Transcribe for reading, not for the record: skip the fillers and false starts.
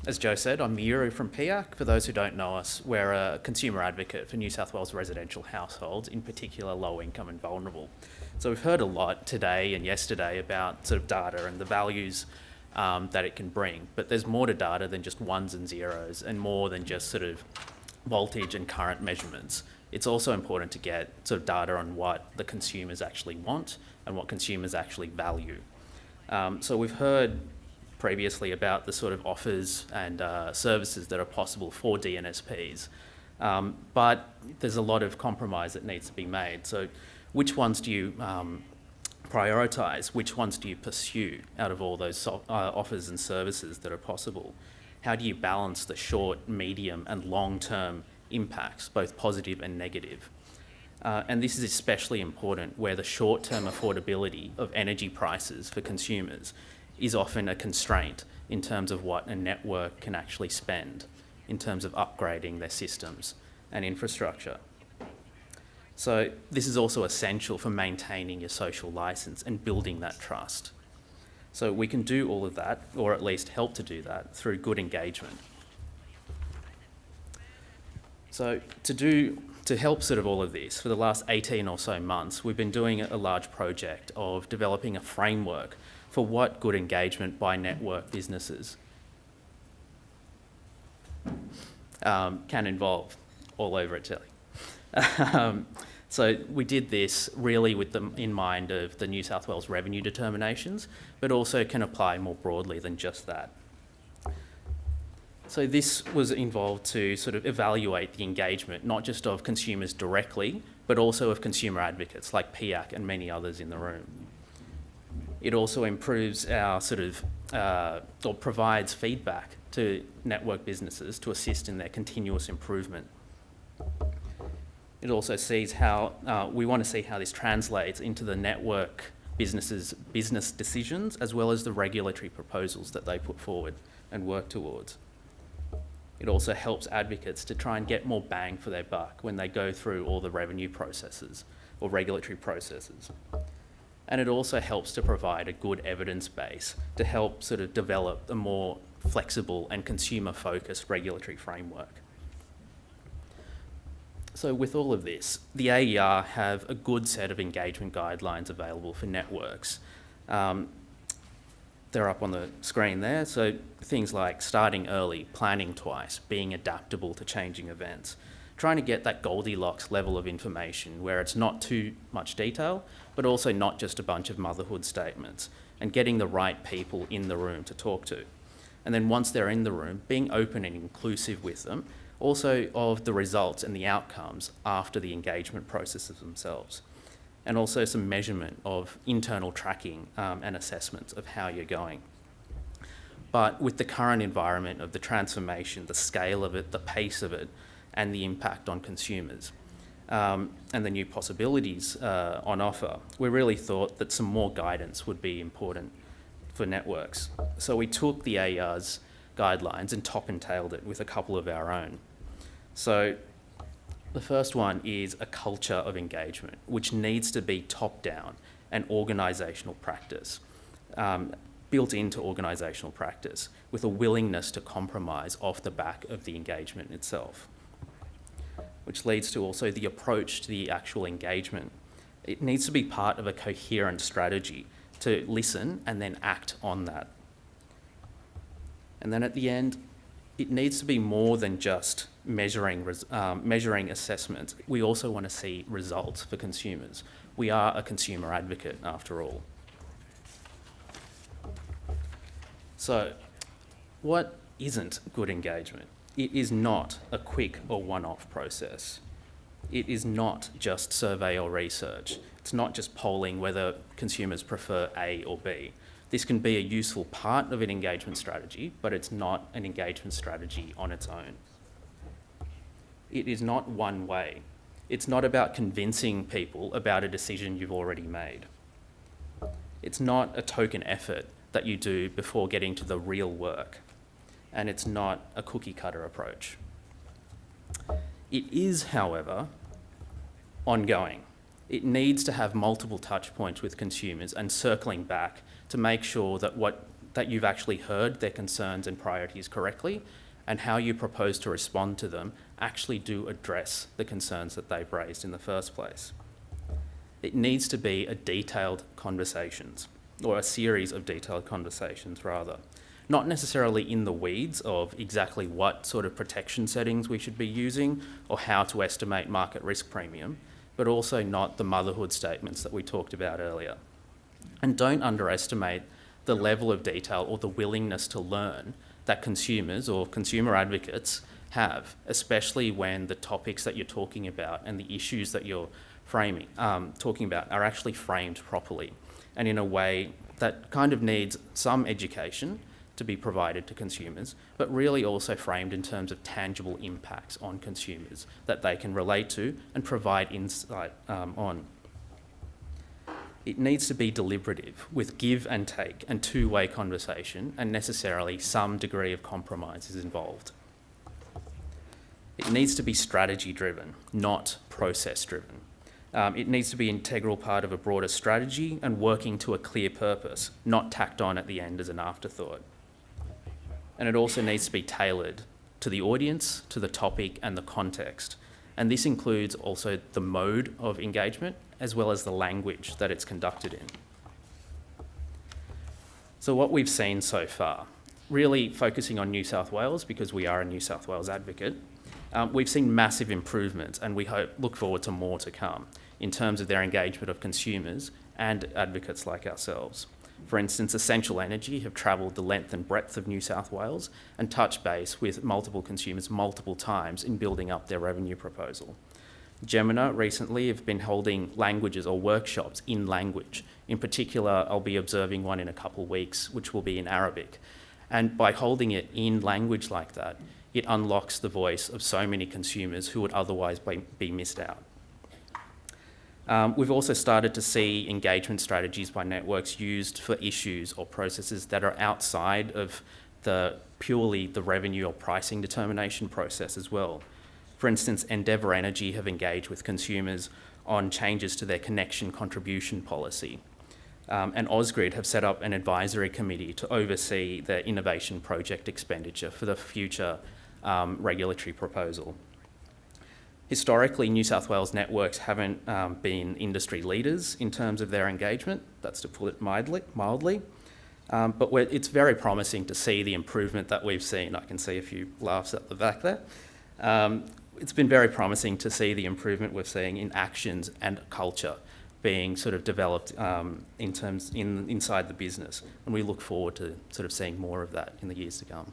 As Joe said, I'm Miuru from PIAC. For those who don't know us, we're a consumer advocate for New South Wales residential households, in particular low income and vulnerable. So we've heard a lot today and yesterday about sort of data and the values that it can bring, but there's more to data than just ones and zeros and more than just sort of voltage and current measurements. It's also important to get sort of data on what the consumers actually want and what consumers actually value. So we've heard previously about the sort of offers and services that are possible for DNSPs, but there's a lot of compromise that needs to be made. So which ones do you prioritise? Which ones do you pursue out of all those offers and services that are possible? How do you balance the short, medium and long-term impacts, both positive and negative? And this is especially important where the short-term affordability of energy prices for consumers is often a constraint in terms of what a network can actually spend in terms of upgrading their systems and infrastructure. So this is also essential for maintaining your social license and building that trust. So we can do all of that, or at least help to do that, through good engagement. So to help sort of all of this, for the last 18 or so months, we've been doing a large project of developing a framework for what good engagement by network businesses can involve all over it, Telly. So we did this really with in mind of the New South Wales revenue determinations, but also can apply more broadly than just that. So this was involved to sort of evaluate the engagement, not just of consumers directly, but also of consumer advocates like PIAC and many others in the room. It also improves our sort of, or provides feedback to network businesses to assist in their continuous improvement. It also sees how, we want to see how this translates into the network businesses' business decisions, as well as the regulatory proposals that they put forward and work towards. It also helps advocates to try and get more bang for their buck when they go through all the revenue processes or regulatory processes. And it also helps to provide a good evidence base to help sort of develop a more flexible and consumer-focused regulatory framework. So with all of this, the AER have a good set of engagement guidelines available for networks. They're up on the screen there. So things like starting early, planning twice, being adaptable to changing events, trying to get that Goldilocks level of information where it's not too much detail, but also not just a bunch of motherhood statements, and getting the right people in the room to talk to. And then once they're in the room, being open and inclusive with them, also of the results and the outcomes after the engagement processes themselves. And also some measurement of internal tracking and assessments of how you're going. But with the current environment of the transformation, the scale of it, the pace of it, and the impact on consumers, and the new possibilities on offer, we really thought that some more guidance would be important for networks. So we took the AER's guidelines and top and tailed it with a couple of our own. So the first one is a culture of engagement, which needs to be top-down and organisational practice, built into organisational practice, with a willingness to compromise off the back of the engagement itself, which leads to also the approach to the actual engagement. It needs to be part of a coherent strategy to listen and then act on that. And then at the end, it needs to be more than just measuring assessments. We also want to see results for consumers. We are a consumer advocate after all. So what isn't good engagement? It is not a quick or one-off process. It is not just survey or research. It's not just polling whether consumers prefer A or B. This can be a useful part of an engagement strategy, but it's not an engagement strategy on its own. It is not one way. It's not about convincing people about a decision you've already made. It's not a token effort that you do before getting to the real work. And it's not a cookie cutter approach. It is, however, ongoing. It needs to have multiple touch points with consumers and circling back to make sure that what that you've actually heard their concerns and priorities correctly, and how you propose to respond to them actually do address the concerns that they've raised in the first place. It needs to be a detailed conversations, or a series of detailed conversations rather. Not necessarily in the weeds of exactly what sort of protection settings we should be using or how to estimate market risk premium, but also not the motherhood statements that we talked about earlier. And don't underestimate the level of detail or the willingness to learn that consumers or consumer advocates have, especially when the topics that you're talking about and the issues that you're talking about are actually framed properly and in a way that kind of needs some education to be provided to consumers, but really also framed in terms of tangible impacts on consumers that they can relate to and provide insight on. It needs to be deliberative with give and take and two-way conversation, and necessarily some degree of compromise is involved. It needs to be strategy-driven, not process-driven. It needs to be an integral part of a broader strategy and working to a clear purpose, not tacked on at the end as an afterthought. And it also needs to be tailored to the audience, to the topic and the context. And this includes also the mode of engagement as well as the language that it's conducted in. So what we've seen so far, really focusing on New South Wales because we are a New South Wales advocate, we've seen massive improvements, and we look forward to more to come in terms of their engagement of consumers and advocates like ourselves. For instance, Essential Energy have travelled the length and breadth of New South Wales and touched base with multiple consumers multiple times in building up their revenue proposal. Gemina recently have been holding languages or workshops in language. In particular, I'll be observing one in a couple of weeks, which will be in Arabic. And by holding it in language like that, it unlocks the voice of so many consumers who would otherwise be missed out. We've also started to see engagement strategies by networks used for issues or processes that are outside of purely the revenue or pricing determination process as well. For instance, Endeavour Energy have engaged with consumers on changes to their connection contribution policy. And Ausgrid have set up an advisory committee to oversee their innovation project expenditure for the future regulatory proposal. Historically, New South Wales networks haven't been industry leaders in terms of their engagement, that's to put it mildly. But it's very promising to see the improvement that we've seen. I can see a few laughs at the back there. It's been very promising to see the improvement we're seeing in actions and culture being sort of developed inside the business, and we look forward to sort of seeing more of that in the years to come.